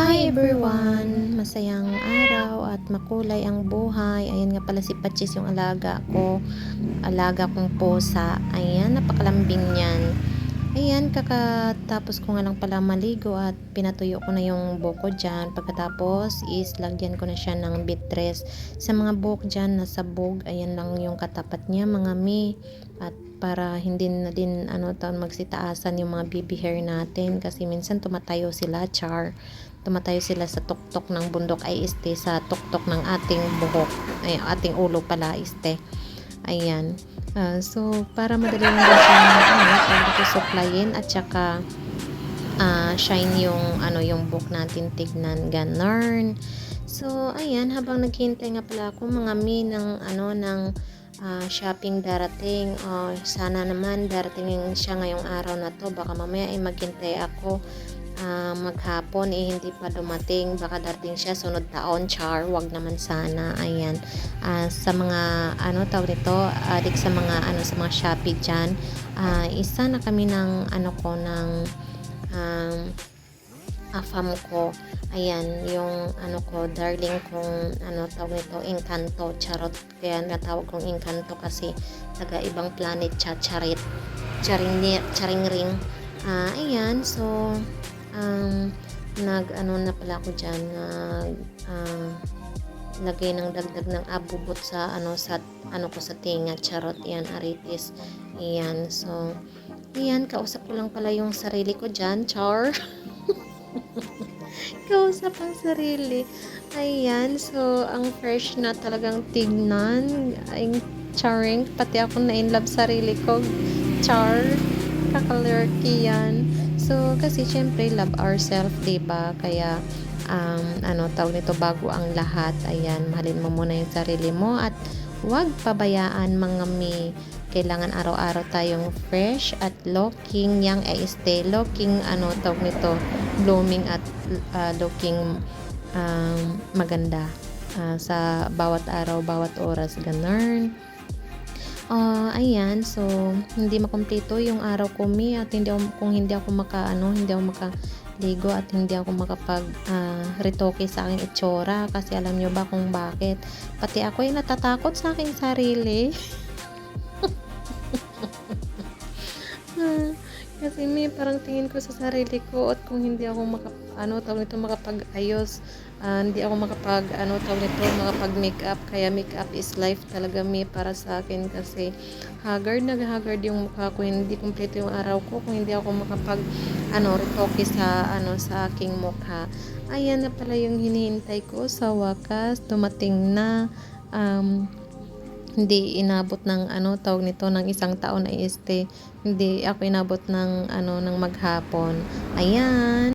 Hi everyone! Masayang araw at makulay ang buhay. Ayan nga pala si Patchis yung alaga ko. Alaga kong pusa. Ayan, napakalambing niyan. Ayan, kakatapos ko nga lang pala maligo at pinatuyo ko na yung buhok ko dyan. Pagkatapos is lagyan ko na siya ng bitres. Sa mga buhok dyan, nasabog. Ayan lang yung katapat niya, mga mi. At para hindi na din taon magsitaasan yung mga baby hair natin kasi minsan tumatayo sila, tumatayo sila sa tuktok ng bundok ay sa tuktok ng ating buhok, ay ating ulo pala ayan. So para madali lang din siyang suklayin at saka shine yung buhok natin tignan, ganun. So ayan, habang naghihintay nga pala ako mga mi ng shopping darating. Sana naman darating siya ngayong araw na to. Baka mamaya ay maghintay ako maghapon hindi pa dumating. Baka darating siya sunod taon, wag naman sana. Ayan. Sa mga tawag nito, adik sa mga sa mga Shopee dyan, isa na kami ng afam ko. Ayan, yung ko, darling kong tawag nito, Encanto, charot. Kaya natawag kong Encanto kasi taga ibang planet siya, charing ring. Ayan, so na pala ako dyan, lagay ng dagdag ng abubot sa ko sa tinga, charot. Yan, aritis. Ayan, so ayan, kausap ko lang pala yung sarili ko dyan, kausap ang sarili. Ayan, so ang fresh na talagang tignan. Ay, charing, pati ako na in love sarili ko, kakalurky yan. So kasi syempre love ourselves, diba? Kaya tawag nito, bago ang lahat, ayan, mahalin mo muna yung sarili mo at huwag pabayaan mga mi. Kailangan araw-araw tayong fresh at looking young, looking tawag nito, blooming at looking maganda sa bawat araw, bawat oras, ganun. Ayan, so hindi makumpleto yung araw ko mi at kung hindi ako makaligo at hindi ako makapag retoke sa aking itsura, kasi alam nyo ba kung bakit? Pati ako ay natatakot sa aking sarili. Kasi may parang tingin ko sa sarili ko at kung hindi ako makapag-ayos, hindi ako makapag-makeup. Kaya makeup is life talaga para sa akin, kasi haggard yung mukha ko, hindi kumpleto yung araw ko kung hindi ako retoke sa aking mukha. Ayan na pala yung hinihintay ko, sa wakas dumating na. Hindi inabot ng tawag nito, ng isang taon ay hindi ako inabot ng ng maghapon. Ayan.